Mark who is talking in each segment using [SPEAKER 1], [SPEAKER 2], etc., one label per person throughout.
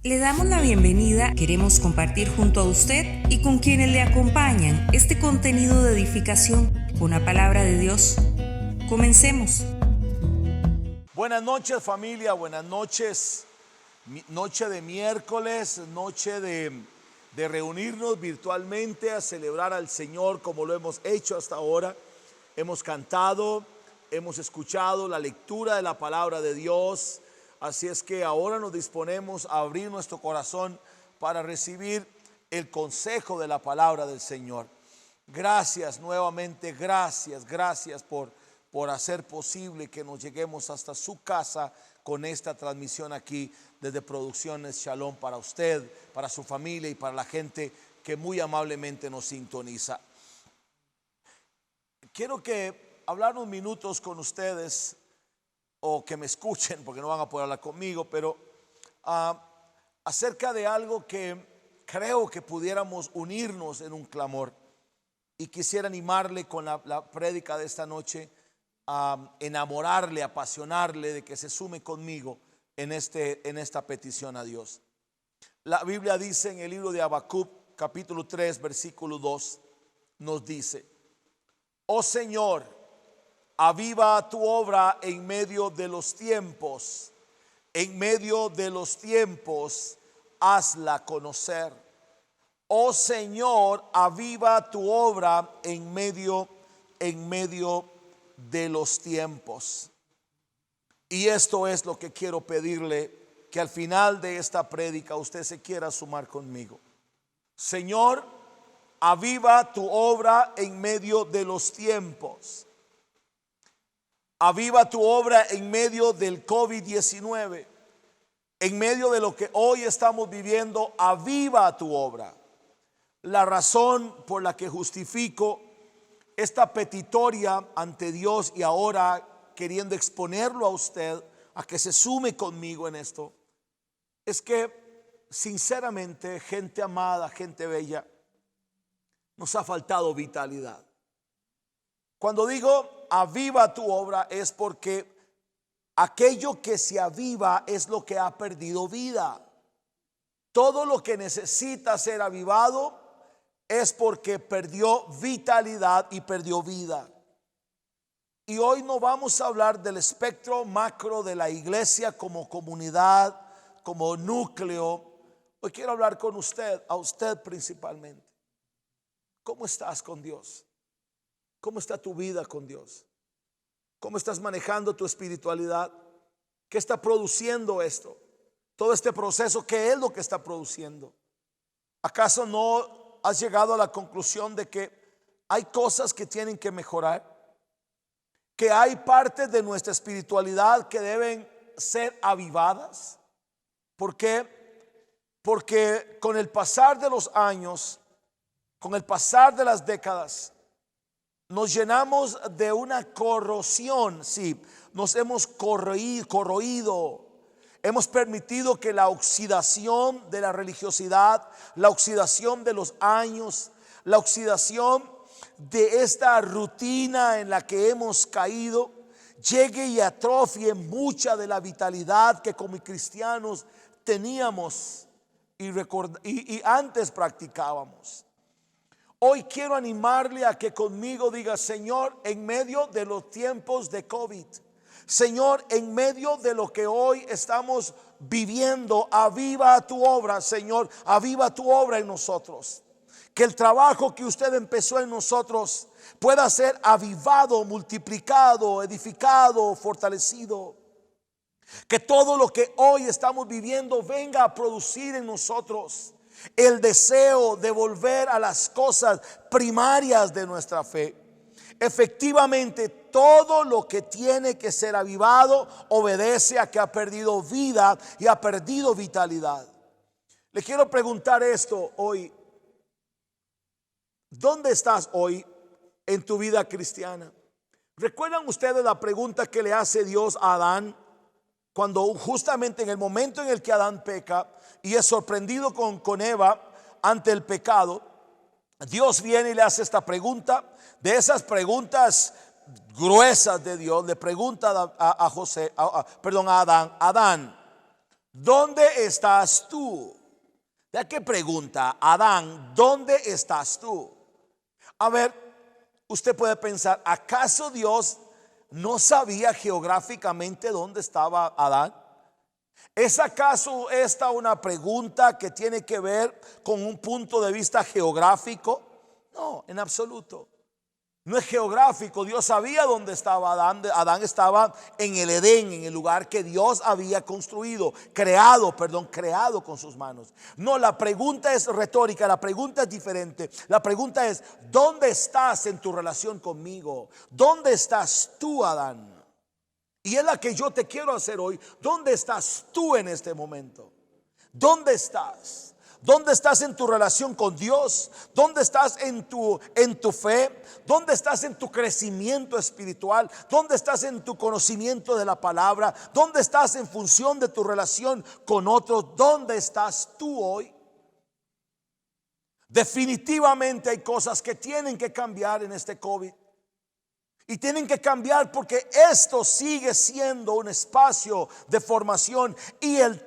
[SPEAKER 1] Le damos la bienvenida, queremos compartir junto a usted y con quienes le acompañan este contenido de edificación con la palabra de Dios. Comencemos.
[SPEAKER 2] Buenas noches, familia, buenas noches. Noche de miércoles, noche de reunirnos virtualmente a celebrar al Señor como lo hemos hecho hasta ahora. Hemos cantado, hemos escuchado la lectura de la palabra de Dios. Así es que ahora nos disponemos a abrir nuestro corazón para recibir el consejo de la palabra del Señor. Gracias nuevamente, gracias por hacer posible que nos lleguemos hasta su casa con esta transmisión aquí desde Producciones Shalom para usted, para su familia y para la gente que muy amablemente nos sintoniza. Quiero hablar unos minutos con ustedes, o que me escuchen porque no van a poder hablar conmigo, pero acerca de algo que creo que pudiéramos unirnos en un clamor. Y quisiera animarle con la prédica de esta noche a enamorarle, apasionarle de que se sume conmigo en esta petición a Dios. La Biblia dice en el libro de Habacuc, capítulo 3, versículo 2, nos dice: oh Señor, aviva tu obra en medio de los tiempos, en medio de los tiempos, hazla conocer. Oh Señor, aviva tu obra en medio de los tiempos. Y esto es lo que quiero pedirle, que al final de esta prédica usted se quiera sumar conmigo. Señor, aviva tu obra en medio de los tiempos. Aviva tu obra en medio del COVID-19, en medio de lo que hoy estamos viviendo. Aviva tu obra. La razón por la que justifico esta petitoria ante Dios y ahora queriendo exponerlo a usted, a que se sume conmigo en esto, es que sinceramente, gente amada, gente bella, nos ha faltado vitalidad. Cuando digo aviva tu obra es porque aquello que se aviva es lo que ha perdido vida. Todo lo que necesita ser avivado es porque perdió vitalidad y perdió vida. Y hoy no vamos a hablar del espectro macro de la iglesia como comunidad, como núcleo. Hoy quiero hablar con usted, a usted principalmente. ¿Cómo estás con Dios? ¿Cómo está tu vida con Dios? ¿Cómo estás manejando tu espiritualidad? ¿Qué está produciendo esto? Todo este proceso, ¿qué es lo que está produciendo? ¿Acaso no has llegado a la conclusión de que hay cosas que tienen que mejorar? ¿Que hay partes de nuestra espiritualidad que deben ser avivadas? ¿Por qué? Porque con el pasar de los años, con el pasar de las décadas, nos llenamos de una corrosión. Sí, nos hemos corroído. Hemos permitido que la oxidación de la religiosidad, la oxidación de los años, la oxidación de esta rutina en la que hemos caído, llegue y atrofie mucha de la vitalidad que como cristianos teníamos y antes practicábamos. Hoy quiero animarle a que conmigo diga: Señor, en medio de los tiempos de COVID, Señor, en medio de lo que hoy estamos viviendo, aviva tu obra, Señor, aviva tu obra en nosotros. Que el trabajo que usted empezó en nosotros pueda ser avivado, multiplicado, edificado, fortalecido. Que todo lo que hoy estamos viviendo venga a producir en nosotros el deseo de volver a las cosas primarias de nuestra fe. Efectivamente, todo lo que tiene que ser avivado obedece a que ha perdido vida y ha perdido vitalidad. Le quiero preguntar esto hoy: ¿dónde estás hoy en tu vida cristiana? ¿Recuerdan ustedes la pregunta que le hace Dios a Adán? Cuando justamente en el momento en el que Adán peca y es sorprendido con Eva ante el pecado, Dios viene y le hace esta pregunta, de esas preguntas gruesas de Dios. Le pregunta a Adán: Adán, ¿dónde estás tú? ¿De qué pregunta? Adán, ¿dónde estás tú? A ver, usted puede pensar, ¿acaso Dios no sabía geográficamente dónde estaba Adán? ¿Es acaso esta una pregunta que tiene que ver con un punto de vista geográfico? No, en absoluto. No es geográfico. Dios sabía dónde estaba Adán. Adán estaba en el Edén, en el lugar que Dios había construido, creado con sus manos. No, la pregunta es retórica, la pregunta es diferente. La pregunta es, ¿dónde estás en tu relación conmigo? ¿Dónde estás tú, Adán? Y es la que yo te quiero hacer hoy. ¿Dónde estás tú en este momento? ¿Dónde estás? ¿Dónde estás en tu relación con Dios? ¿Dónde estás en tu fe? ¿Dónde estás en tu crecimiento espiritual? ¿Dónde estás en tu conocimiento de la palabra? ¿Dónde estás en función de tu relación con otros? ¿Dónde estás tú hoy? Definitivamente hay cosas que tienen que cambiar en este COVID. Y tienen que cambiar porque esto sigue siendo un espacio de formación. Y el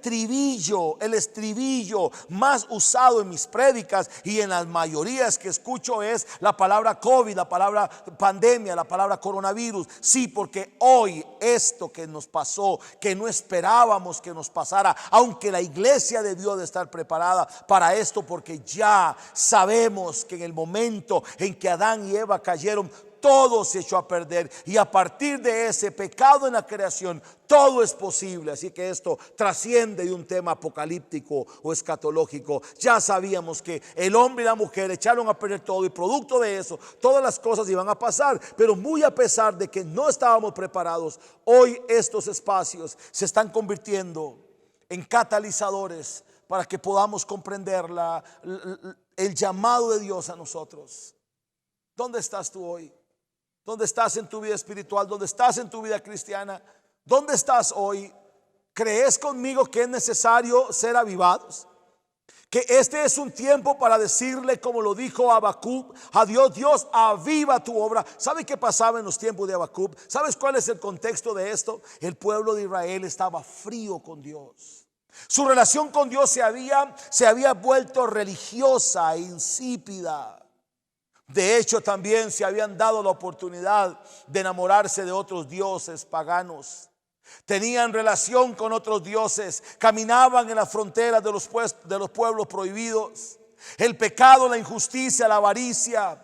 [SPEAKER 2] estribillo más usado en mis prédicas y en las mayorías que escucho es la palabra COVID, la palabra pandemia, la palabra coronavirus. Sí, porque hoy esto que nos pasó, que no esperábamos que nos pasara, aunque la iglesia debió de estar preparada para esto, porque ya sabemos que en el momento en que Adán y Eva cayeron, todo se echó a perder, y a partir de ese pecado en la creación todo es posible. Así que esto trasciende de un tema apocalíptico o escatológico. Ya sabíamos que el hombre y la mujer echaron a perder todo, y producto de eso todas las cosas iban a pasar. Pero muy a pesar de que no estábamos preparados, hoy estos espacios se están convirtiendo en catalizadores para que podamos comprender el llamado de Dios a nosotros. ¿Dónde estás tú hoy? ¿Dónde estás en tu vida espiritual? ¿Dónde estás en tu vida cristiana? ¿Dónde estás hoy? ¿Crees conmigo que es necesario ser avivados? Que este es un tiempo para decirle, como lo dijo Habacuc, a Dios: Dios, aviva tu obra. ¿Sabe qué pasaba en los tiempos de Habacuc? ¿Sabes cuál es el contexto de esto? El pueblo de Israel estaba frío con Dios. Su relación con Dios se había vuelto religiosa e insípida. De hecho, también se habían dado la oportunidad de enamorarse de otros dioses paganos. Tenían relación con otros dioses, caminaban en las fronteras de los pueblos prohibidos. El pecado, la injusticia, la avaricia,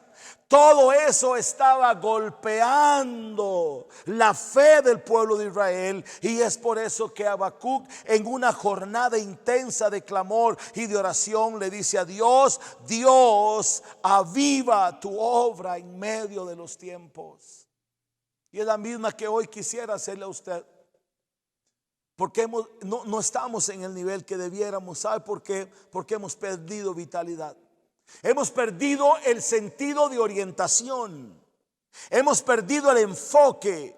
[SPEAKER 2] todo eso estaba golpeando la fe del pueblo de Israel. Y es por eso que Habacuc, en una jornada intensa de clamor y de oración, le dice a Dios: Dios, aviva tu obra en medio de los tiempos. Y es la misma que hoy quisiera hacerle a usted, porque no estamos en el nivel que debiéramos. ¿Sabe por qué? Porque hemos perdido vitalidad. Hemos perdido el sentido de orientación. Hemos perdido el enfoque.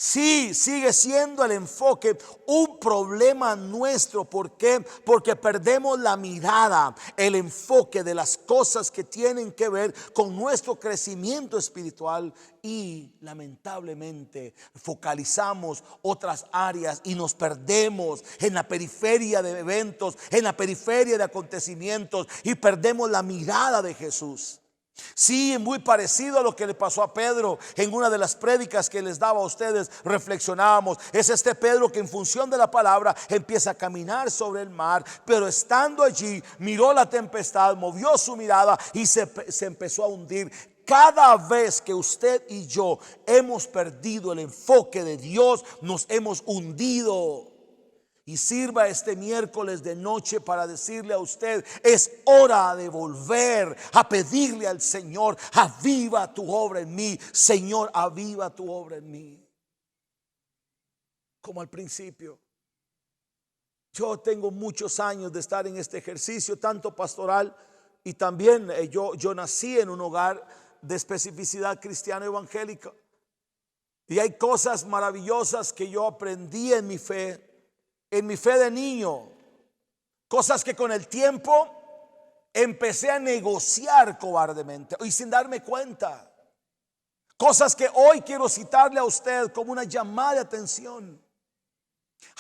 [SPEAKER 2] Sí, sigue siendo el enfoque un problema nuestro. ¿Por qué? Porque perdemos la mirada, el enfoque de las cosas que tienen que ver con nuestro crecimiento espiritual, y lamentablemente focalizamos otras áreas y nos perdemos en la periferia de eventos, en la periferia de acontecimientos, y perdemos la mirada de Jesús. Sí, muy parecido a lo que le pasó a Pedro en una de las prédicas que les daba a ustedes. Reflexionábamos, es este Pedro que en función de la palabra empieza a caminar sobre el mar, pero estando allí miró la tempestad, movió su mirada y se empezó a hundir. Cada vez que usted y yo hemos perdido el enfoque de Dios, nos hemos hundido. Y sirva este miércoles de noche para decirle a usted: es hora de volver a pedirle al Señor: aviva tu obra en mí. Señor, aviva tu obra en mí. Como al principio. Yo tengo muchos años de estar en este ejercicio, tanto pastoral, y también yo nací en un hogar de especificidad cristiana evangélica. Y hay cosas maravillosas que yo aprendí en mi fe de niño, cosas que con el tiempo empecé a negociar cobardemente y sin darme cuenta, cosas que hoy quiero citarle a usted como una llamada de atención.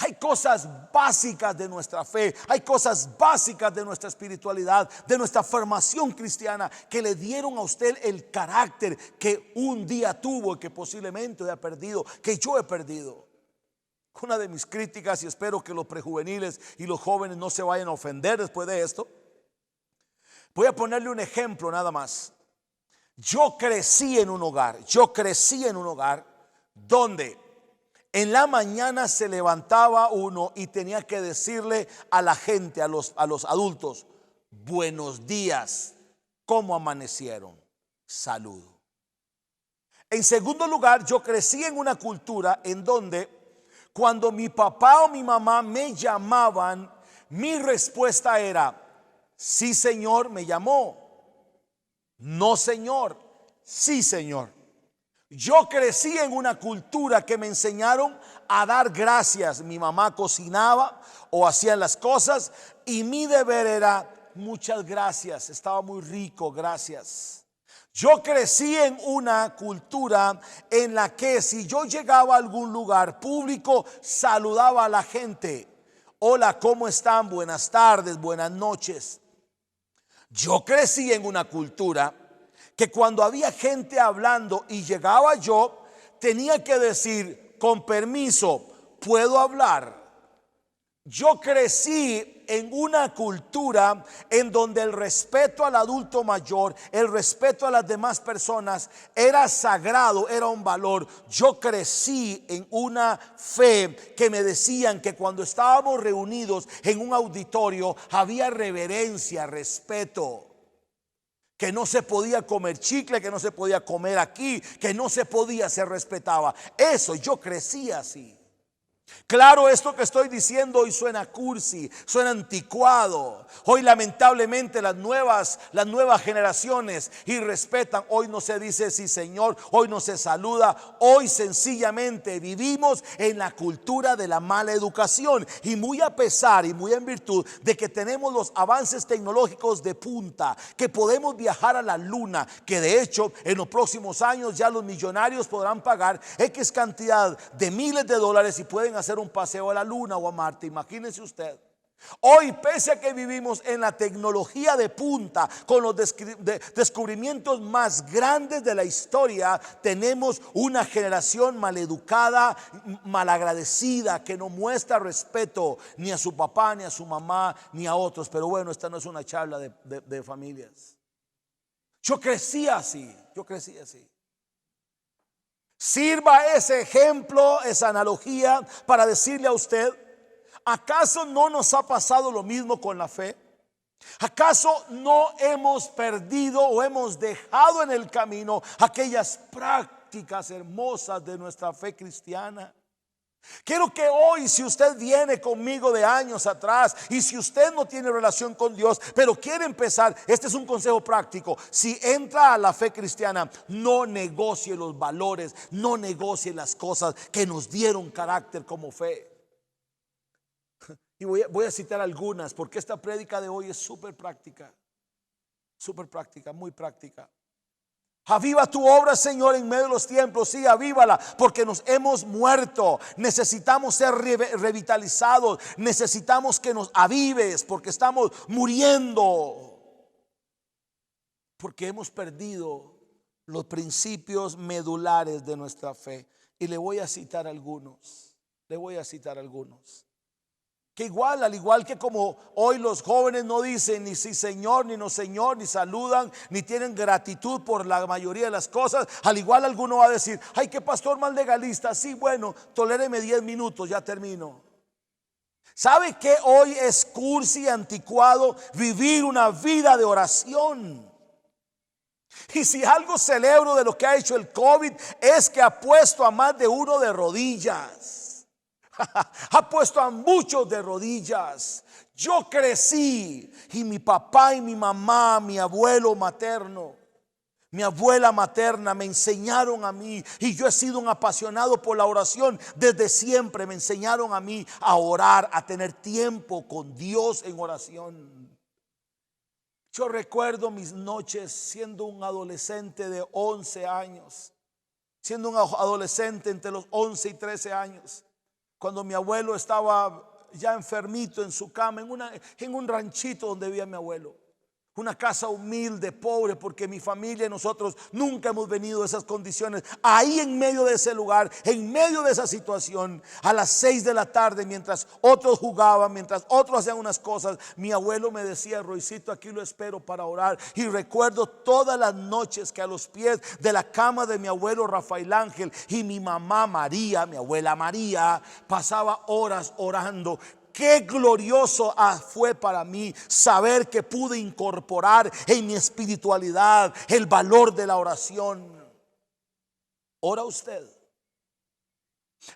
[SPEAKER 2] Hay cosas básicas de nuestra fe, hay cosas básicas de nuestra espiritualidad, de nuestra formación cristiana, que le dieron a usted el carácter que un día tuvo y que posiblemente haya perdido, que yo he perdido. Una de mis críticas, y espero que los prejuveniles y los jóvenes no se vayan a ofender después de esto, voy a ponerle un ejemplo nada más. Yo crecí en un hogar donde en la mañana se levantaba uno y tenía que decirle a la gente, a los adultos: buenos días, ¿cómo amanecieron? Saludo. En segundo lugar, yo crecí en una cultura en donde cuando mi papá o mi mamá me llamaban, mi respuesta era: sí, señor, me llamó. No, señor. Sí, señor. Yo crecí en una cultura que me enseñaron a dar gracias. Mi mamá cocinaba o hacía las cosas y mi deber era: muchas gracias, estaba muy rico, gracias. Yo crecí en una cultura en la que si yo llegaba a algún lugar público, saludaba a la gente: hola, ¿cómo están? Buenas tardes, buenas noches. Yo crecí en una cultura que cuando había gente hablando y llegaba yo, tenía que decir: con permiso, ¿puedo hablar? Yo crecí en una cultura en donde el respeto al adulto mayor, el respeto a las demás personas era sagrado, era un valor. Yo crecí en una fe que me decían que cuando estábamos reunidos en un auditorio había reverencia, respeto. Que no se podía comer chicle, que no se podía comer aquí, que no se podía, se respetaba. Eso, yo crecí así. Claro, esto que estoy diciendo hoy suena cursi, suena anticuado. Hoy lamentablemente las nuevas generaciones irrespetan. Hoy no se dice sí, señor, hoy no se saluda. Hoy sencillamente vivimos en la cultura de la mala educación. Y muy a pesar y muy en virtud de que tenemos los avances tecnológicos de punta, que podemos viajar a la luna, que de hecho en los próximos años ya los millonarios podrán pagar X cantidad de miles de dólares y pueden hacer un paseo a la luna o a Marte. Imagínense usted. Hoy, pese a que vivimos en la tecnología de punta, con los descubrimientos más grandes de la historia, tenemos una generación maleducada, malagradecida, que no muestra respeto ni a su papá, ni a su mamá, ni a otros. Pero bueno, esta no es una charla de familias. Yo crecí así. Sirva ese ejemplo, esa analogía, para decirle a usted: ¿acaso no nos ha pasado lo mismo con la fe? ¿Acaso no hemos perdido o hemos dejado en el camino aquellas prácticas hermosas de nuestra fe cristiana? Quiero que hoy, si usted viene conmigo de años atrás y si usted no tiene relación con Dios, pero quiere empezar, este es un consejo práctico: si entra a la fe cristiana, no negocie los valores, no negocie las cosas que nos dieron carácter como fe. Y voy a citar algunas, porque esta prédica de hoy es súper práctica, muy práctica. Aviva tu obra, Señor, en medio de los tiempos. Sí, avívala, porque nos hemos muerto. Necesitamos ser revitalizados. Necesitamos que nos avives, porque estamos muriendo. Porque hemos perdido los principios medulares de nuestra fe. Y le voy a citar algunos. Que al igual que como hoy los jóvenes no dicen ni sí señor, ni no señor, ni saludan, ni tienen gratitud por la mayoría de las cosas, al igual alguno va a decir: ay, qué pastor más legalista. Sí, bueno, toléreme 10 minutos, ya termino. ¿Sabe que hoy es cursi y anticuado vivir una vida de oración? Y si algo celebro de lo que ha hecho el COVID es que ha puesto a más de uno de rodillas. Ha puesto a muchos de rodillas. Yo crecí y mi papá y mi mamá, mi abuelo materno, mi abuela materna me enseñaron a mí, y yo he sido un apasionado por la oración desde siempre. Me enseñaron a mí a orar, a tener tiempo con Dios en oración. Yo recuerdo mis noches siendo un adolescente de 11 años, siendo un adolescente entre los 11 y 13 años. cuando mi abuelo estaba ya enfermito en su cama, en un ranchito donde vivía mi abuelo. Una casa humilde, pobre, porque mi familia y nosotros nunca hemos venido de esas condiciones. Ahí en medio de ese lugar, en medio de esa situación, a las 6 de la tarde, mientras otros jugaban, mientras otros hacían unas cosas, mi abuelo me decía: Roycito, aquí lo espero para orar. Y recuerdo todas las noches que a los pies de la cama de mi abuelo Rafael Ángel y mi mamá María, mi abuela María, pasaba horas orando. Qué glorioso fue para mí saber que pude incorporar en mi espiritualidad el valor de la oración. ¿Ora usted?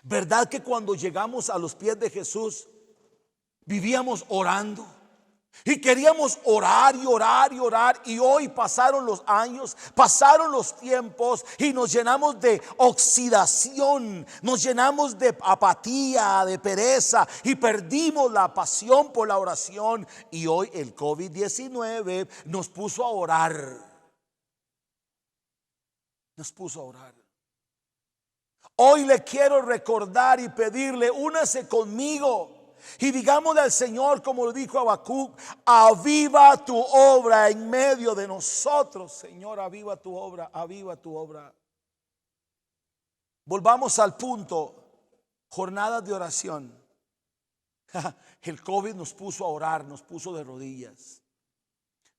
[SPEAKER 2] ¿Verdad que cuando llegamos a los pies de Jesús vivíamos orando? Y queríamos orar y orar y orar. Y hoy pasaron los años, pasaron los tiempos, y nos llenamos de oxidación, nos llenamos de apatía, de pereza, y perdimos la pasión por la oración. Y hoy el COVID-19 nos puso a orar. Nos puso a orar. Hoy le quiero recordar y pedirle: únase conmigo y digámosle al Señor, como lo dijo Habacuc: aviva tu obra en medio de nosotros. Señor, aviva tu obra, aviva tu obra. Volvamos al punto: jornadas de oración. El COVID nos puso a orar, nos puso de rodillas.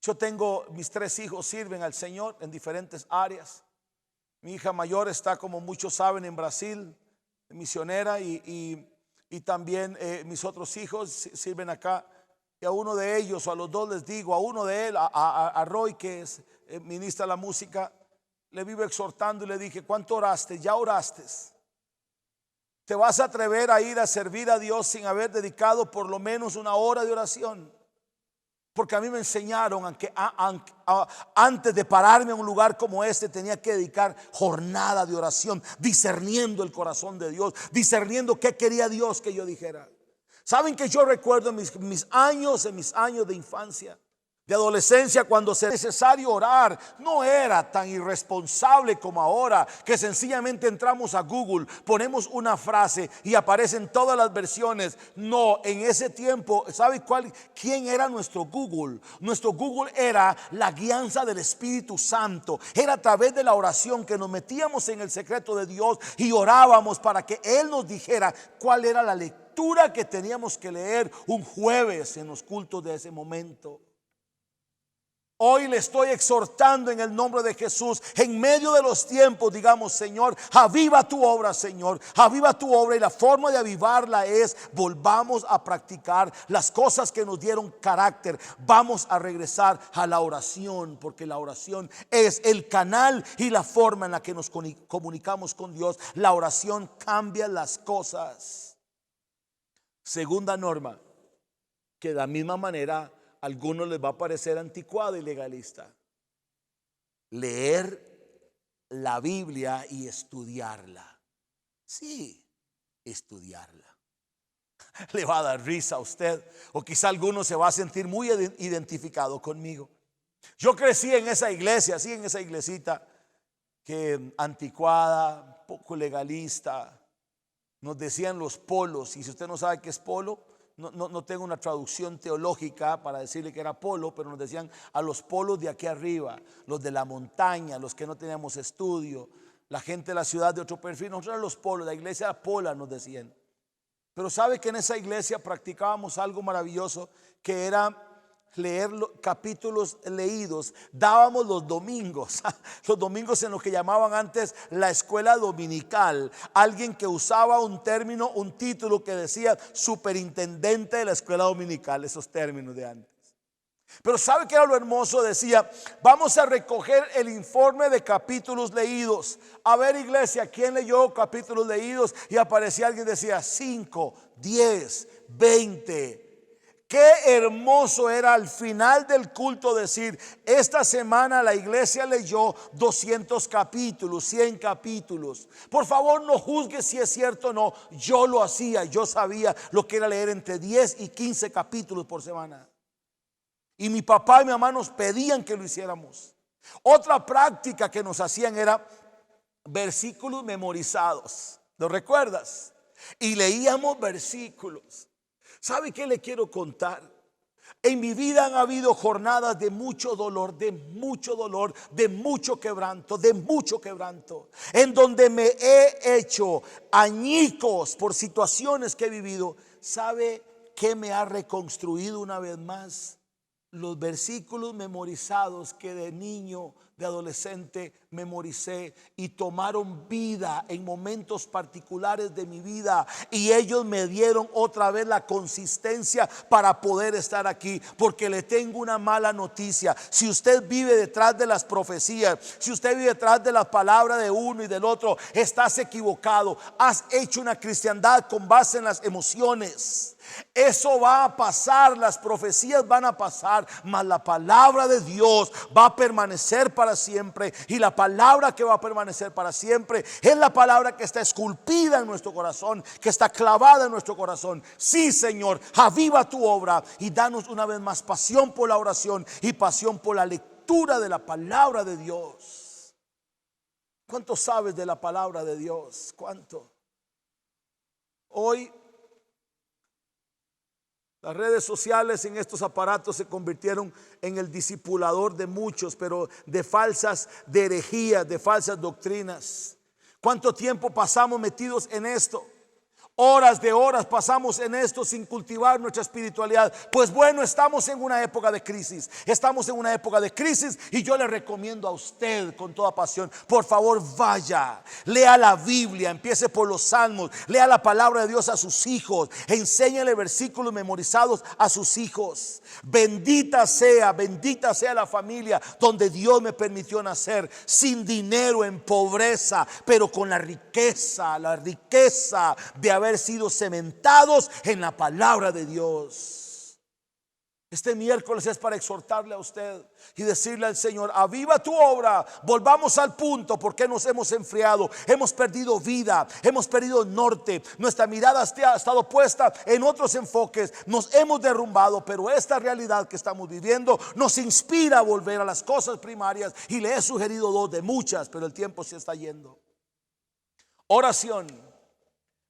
[SPEAKER 2] Yo tengo, mis 3 hijos sirven al Señor en diferentes áreas. Mi hija mayor está, como muchos saben, en Brasil, misionera, y también mis otros hijos sirven acá. Y a uno de ellos, o a los dos les digo, a uno de él, a Roy, que es ministra la música, le vivo exhortando y le dije: ¿cuánto oraste? ¿Ya oraste? ¿Te vas a atrever a ir a servir a Dios sin haber dedicado por lo menos 1 hora de oración? Porque a mí me enseñaron que antes de pararme a un lugar como este tenía que dedicar jornada de oración, discerniendo el corazón de Dios, discerniendo qué quería Dios que yo dijera. Saben que yo recuerdo en mis años de infancia, de adolescencia, cuando era necesario orar, no era tan irresponsable como ahora, que sencillamente entramos a Google, ponemos una frase y aparecen todas las versiones. No, en ese tiempo, ¿sabe quién era nuestro Google? Nuestro Google era la guianza del Espíritu Santo. Era a través de la oración que nos metíamos en el secreto de Dios y orábamos para que Él nos dijera cuál era la lectura que teníamos que leer un jueves en los cultos de ese momento. Hoy le estoy exhortando en el nombre de Jesús, en medio de los tiempos, digamos: Señor, aviva tu obra, Señor, aviva tu obra. Y la forma de avivarla es: volvamos a practicar las cosas que nos dieron carácter. Vamos a regresar a la oración, porque la oración es el canal y la forma en la que nos comunicamos con Dios. La oración cambia las cosas. Segunda norma, que de la misma manera a algunos les va a parecer anticuado y legalista: leer la Biblia y estudiarla. Sí, estudiarla. Le va a dar risa a usted, o quizá alguno se va a sentir muy identificado conmigo. Yo crecí en esa iglesia, así, en esa iglesita que anticuada, poco legalista. Nos decían los polos, y si usted no sabe qué es polo, no tengo una traducción teológica para decirle que era polo, pero nos decían: a los polos de aquí arriba, los de la montaña, los que no teníamos estudio, la gente de la ciudad de otro perfil. Nosotros los polos, la iglesia era pola, nos decían. Pero sabe que en esa iglesia practicábamos algo maravilloso, que era leer capítulos leídos. Dábamos los domingos en lo que llamaban antes la escuela dominical. Alguien que usaba un término, un título que decía superintendente de la escuela dominical, esos términos de antes. Pero ¿sabe qué era lo hermoso? Decía: vamos a recoger el informe de capítulos leídos. A ver, iglesia, ¿quién leyó capítulos leídos? Y aparecía alguien, decía 5, 10, 20. Qué hermoso era al final del culto decir: esta semana la iglesia leyó 200 capítulos, 100 capítulos. Por favor, no juzgue si es cierto o no. Yo lo hacía, yo sabía lo que era leer entre 10 y 15 capítulos por semana. Y mi papá y mi mamá nos pedían que lo hiciéramos. Otra práctica que nos hacían era versículos memorizados. ¿Lo recuerdas? y leíamos versículos. ¿Sabe qué le quiero contar? En mi vida han habido jornadas de mucho dolor, de mucho dolor, de mucho quebranto, en donde me he hecho añicos por situaciones que he vivido. ¿Sabe qué me ha reconstruido una vez más? Los versículos memorizados que de niño, de adolescente memoricé y tomaron vida en momentos particulares de mi vida, y ellos me dieron otra vez la consistencia para poder estar aquí. Porque le tengo una mala noticia: si usted vive detrás de las profecías, si usted vive detrás de la palabra de uno y del otro, estás equivocado. Has hecho una cristiandad con base en las emociones. Eso va a pasar, las profecías van a pasar, mas la palabra de Dios va a permanecer para siempre. Y la palabra que va a permanecer para siempre es la palabra que está esculpida en nuestro corazón, que está clavada en nuestro corazón. Sí, Señor, aviva tu obra y danos una vez más pasión por la oración y pasión por la lectura de la palabra de Dios. ¿Cuánto sabes de la palabra de Dios? ¿Cuánto? Hoy las redes sociales en estos aparatos se convirtieron en el discipulador de muchos, pero de herejías, de falsas doctrinas. ¿Cuánto tiempo pasamos metidos en esto? Horas de horas pasamos en esto sin cultivar nuestra espiritualidad. Pues bueno, estamos en una época de crisis. Y yo le recomiendo a usted con toda pasión: por favor, vaya, lea la Biblia, empiece por los salmos, lea la palabra de Dios a sus hijos, enséñale versículos memorizados a sus hijos. Bendita sea la familia donde Dios me permitió nacer, sin dinero, en pobreza, pero con la riqueza de haber sido cementados en la palabra de Dios. Este miércoles es para exhortarle a usted y decirle al Señor: aviva tu obra. Volvamos al punto. Porque nos hemos enfriado, hemos perdido vida, hemos perdido norte, nuestra mirada ha estado puesta en otros enfoques, nos hemos derrumbado. Pero esta realidad que estamos viviendo nos inspira a volver a las cosas primarias, y le he sugerido dos de muchas, pero el tiempo se está yendo. Oración,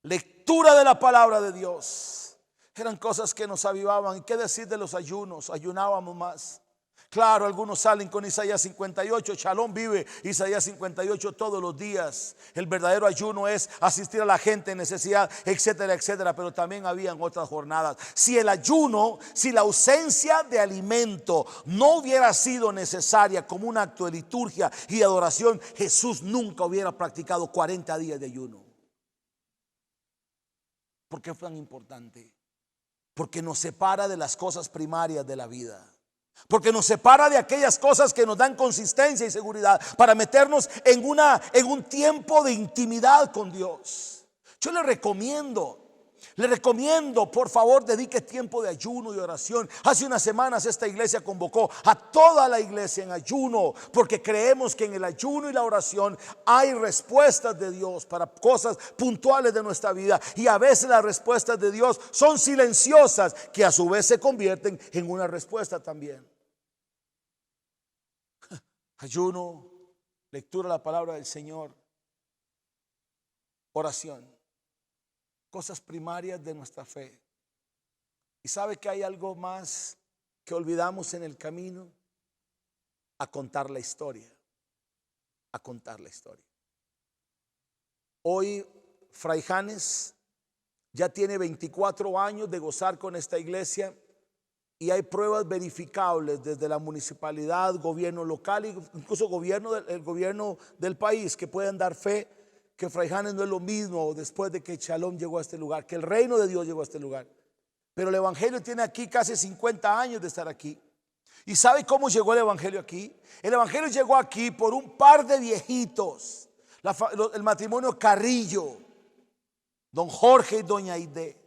[SPEAKER 2] lectura de la palabra de Dios, eran cosas que nos avivaban. ¿Y qué decir de los ayunos? Ayunábamos más. Claro, algunos salen con Isaías 58. Shalom vive Isaías 58 todos los días. El verdadero ayuno es asistir a la gente en necesidad, etcétera, etcétera. Pero también habían otras jornadas. Si la ausencia de alimento no hubiera sido necesaria como un acto de liturgia y de adoración, Jesús nunca hubiera practicado 40 días de ayuno. ¿Por qué fue tan importante? Porque nos separa de las cosas primarias de la vida. Porque nos separa de aquellas cosas que nos dan consistencia y seguridad para meternos en un tiempo de intimidad con Dios. Yo le recomiendo, por favor, dedique tiempo de ayuno y oración. Hace unas semanas esta iglesia convocó a toda la iglesia en ayuno, porque creemos que en el ayuno y la oración hay respuestas de Dios para cosas puntuales de nuestra vida. Y a veces las respuestas de Dios son silenciosas, que a su vez se convierten en una respuesta también. Ayuno, lectura de la palabra del Señor, oración, cosas primarias de nuestra fe. Y sabe que hay algo más que olvidamos en el camino: a contar la historia. Hoy Fray Janes ya tiene 24 años de gozar con esta iglesia, y hay pruebas verificables desde la municipalidad, gobierno local e incluso el gobierno del país, que pueden dar fe que Fray Janes no es lo mismo después de que Shalom llegó a este lugar, que el reino de Dios llegó a este lugar. Pero el evangelio tiene aquí casi 50 años de estar aquí. ¿Y sabe cómo llegó el evangelio aquí? El evangelio llegó aquí por un par de viejitos, el matrimonio Carrillo, don Jorge y doña Aide.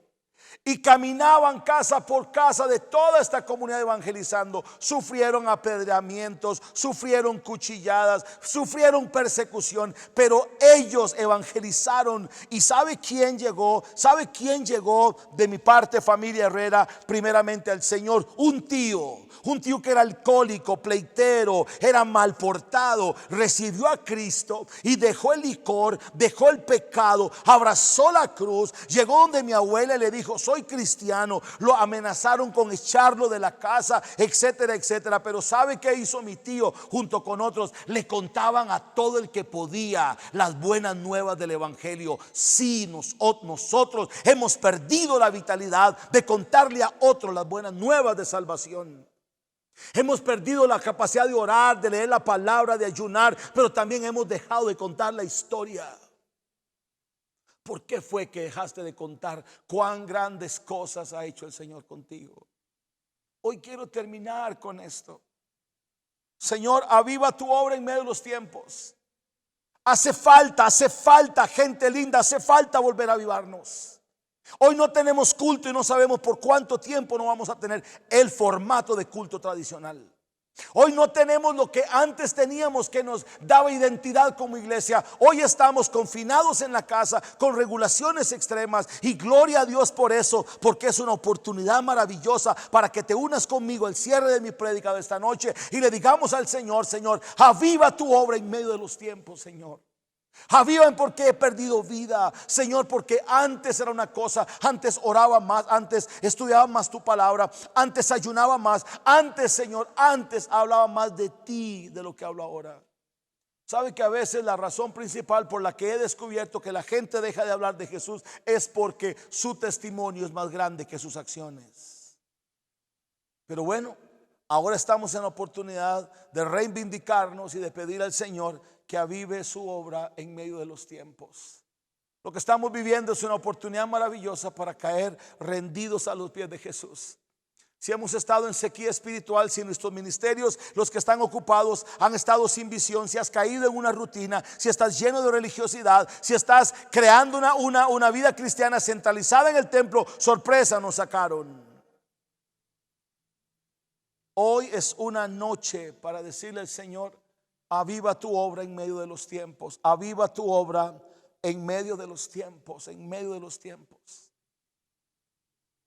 [SPEAKER 2] y caminaban casa por casa de toda esta comunidad evangelizando. Sufrieron apedreamientos, sufrieron cuchilladas, sufrieron persecución, pero ellos evangelizaron. ¿Y sabe quién llegó? ¿Sabe quién llegó de mi parte, familia Herrera? Primeramente al Señor. Un tío que era alcohólico, pleitero, era mal portado, recibió a Cristo y dejó el licor, dejó el pecado, abrazó la cruz, llegó donde mi abuela y le dijo: soy cristiano. Lo amenazaron con echarlo de la casa, etcétera, etcétera. Pero ¿sabe qué hizo mi tío junto con otros? Le contaban a todo el que podía las buenas nuevas del evangelio. Sí, nosotros hemos perdido la vitalidad de contarle a otros las buenas nuevas de salvación. Hemos perdido la capacidad de orar, de leer la palabra, de ayunar, pero también hemos dejado de contar la historia. ¿Por qué fue que dejaste de contar cuán grandes cosas ha hecho el Señor contigo? Hoy quiero terminar con esto. Señor, aviva tu obra en medio de los tiempos. Hace falta gente linda, hace falta volver a avivarnos. Hoy no tenemos culto y no sabemos por cuánto tiempo no vamos a tener el formato de culto tradicional. Hoy no tenemos lo que antes teníamos, que nos daba identidad como iglesia. Hoy estamos confinados en la casa con regulaciones extremas, y gloria a Dios por eso, porque es una oportunidad maravillosa para que te unas conmigo al cierre de mi prédica de esta noche y le digamos al Señor: Señor, aviva tu obra en medio de los tiempos, Señor. Avivan porque he perdido vida, Señor, porque antes era una cosa, antes oraba más, antes estudiaba más tu palabra, antes ayunaba más, antes, Señor, antes hablaba más de ti de lo que hablo ahora. Sabe que a veces la razón principal por la que he descubierto que la gente deja de hablar de Jesús es porque su testimonio es más grande que sus acciones. Pero bueno, ahora estamos en la oportunidad de reivindicarnos y de pedir al Señor que avive su obra en medio de los tiempos. Lo que estamos viviendo es una oportunidad maravillosa para caer rendidos a los pies de Jesús. Si hemos estado en sequía espiritual, si nuestros ministerios, los que están ocupados, han estado sin visión, si has caído en una rutina, si estás lleno de religiosidad, si estás creando una vida cristiana centralizada en el templo, sorpresa, nos sacaron. Hoy es una noche para decirle al Señor: aviva tu obra en medio de los tiempos. Aviva tu obra en medio de los tiempos. En medio de los tiempos.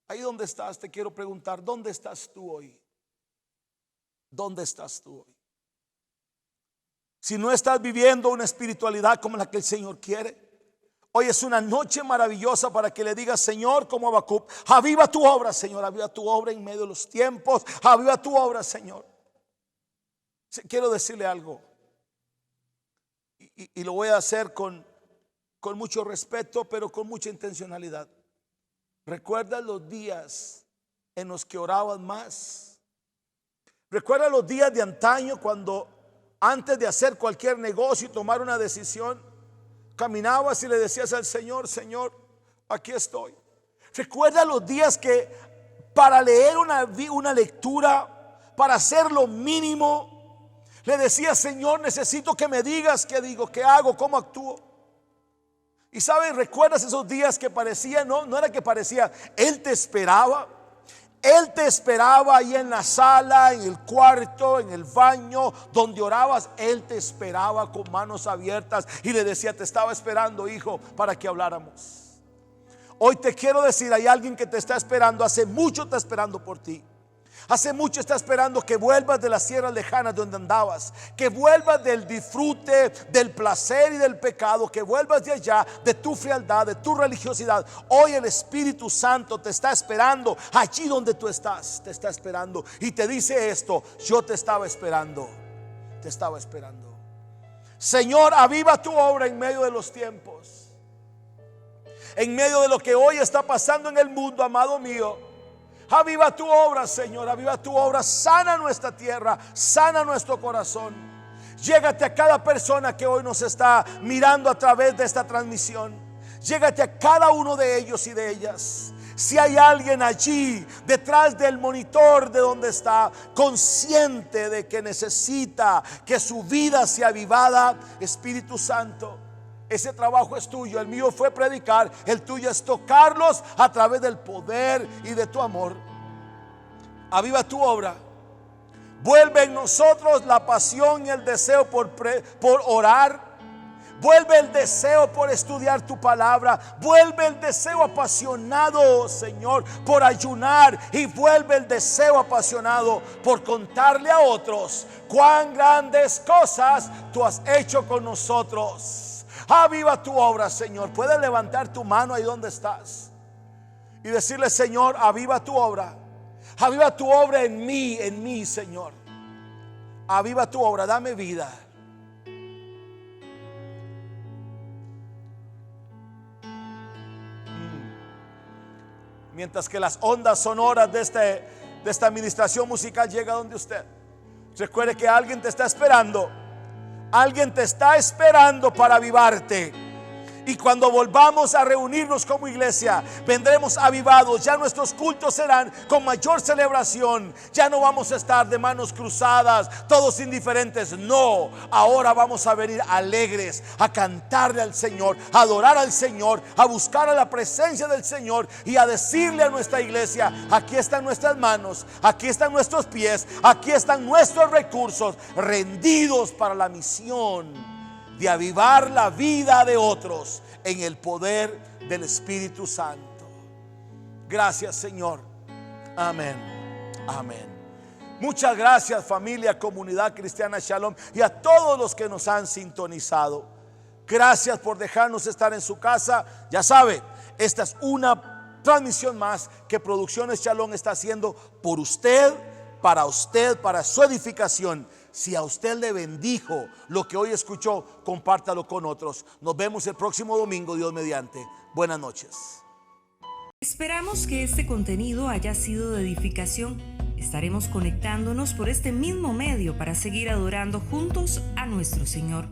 [SPEAKER 2] Ahí donde estás, te quiero preguntar: ¿dónde estás tú hoy? ¿Dónde estás tú hoy? Si no estás viviendo una espiritualidad como la que el Señor quiere, hoy es una noche maravillosa para que le digas: Señor, como Habacuc, aviva tu obra, Señor. Aviva tu obra en medio de los tiempos. Aviva tu obra, Señor. Quiero decirle algo, y lo voy a hacer con mucho respeto, pero con mucha intencionalidad. ¿Recuerdas los días en los que orabas más? ¿Recuerdas los días de antaño cuando antes de hacer cualquier negocio y tomar una decisión, caminabas y le decías al Señor: Señor, aquí estoy? ¿Recuerdas los días que para leer una lectura, para hacer lo mínimo, le decía: Señor, necesito que me digas qué digo, qué hago, cómo actúo? Y sabes, ¿recuerdas esos días que parecía, no era que parecía, Él te esperaba? Él te esperaba ahí en la sala, en el cuarto, en el baño, donde orabas. Él te esperaba con manos abiertas y le decía: te estaba esperando, hijo, para que habláramos. Hoy te quiero decir, hay alguien que te está esperando, hace mucho está esperando por ti. Hace mucho está esperando que vuelvas de las sierras lejanas donde andabas, que vuelvas del disfrute, del placer y del pecado, que vuelvas de allá, de tu frialdad, de tu religiosidad. Hoy el Espíritu Santo te está esperando allí donde tú estás, te está esperando y te dice esto: yo te estaba esperando, te estaba esperando. Señor, aviva tu obra en medio de los tiempos, en medio de lo que hoy está pasando en el mundo, amado mío. Aviva tu obra, Señor, aviva tu obra. Sana nuestra tierra, sana nuestro corazón. Llégate a cada persona que hoy nos está mirando a través de esta transmisión. Llégate a cada uno de ellos y de ellas. Si hay alguien allí detrás del monitor de donde está, consciente de que necesita que su vida sea avivada, Espíritu Santo, Ese trabajo es tuyo. El mío fue predicar, el tuyo es tocarlos a través del poder y de tu amor. Aviva tu obra. Vuelve en nosotros la pasión y el deseo por orar. Vuelve el deseo por estudiar tu palabra. Vuelve el deseo apasionado, Señor, por ayunar. Y vuelve el deseo apasionado por contarle a otros cuán grandes cosas tú has hecho con nosotros. Aviva tu obra, Señor. Puedes levantar tu mano ahí donde estás y decirle: Señor, aviva tu obra. Aviva tu obra en mí, Señor. Aviva tu obra, dame vida. Mientras que las ondas sonoras de esta administración musical llega donde usted, recuerde que alguien te está esperando. Alguien te está esperando para avivarte. Y cuando volvamos a reunirnos como iglesia, vendremos avivados. Ya nuestros cultos serán con mayor celebración. Ya no vamos a estar de manos cruzadas, todos indiferentes. No, ahora vamos a venir alegres a cantarle al Señor, a adorar al Señor, a buscar a la presencia del Señor y a decirle a nuestra iglesia: aquí están nuestras manos, aquí están nuestros pies, aquí están nuestros recursos, rendidos para la misión de avivar la vida de otros en el poder del Espíritu Santo. Gracias, Señor. Amén. Amén. Muchas gracias, familia, comunidad cristiana Shalom, y a todos los que nos han sintonizado. Gracias por dejarnos estar en su casa. Ya sabe, esta es una transmisión más que Producciones Shalom está haciendo por usted, para su edificación. Si a usted le bendijo lo que hoy escuchó, compártalo con otros. Nos vemos el próximo domingo, Dios mediante. Buenas noches.
[SPEAKER 1] Esperamos que este contenido haya sido de edificación. Estaremos conectándonos por este mismo medio para seguir adorando juntos a nuestro Señor.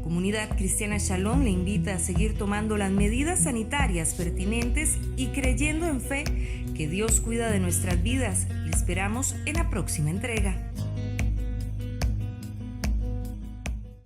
[SPEAKER 1] Comunidad Cristiana Shalom le invita a seguir tomando las medidas sanitarias pertinentes y creyendo en fe que Dios cuida de nuestras vidas. Le esperamos en la próxima entrega.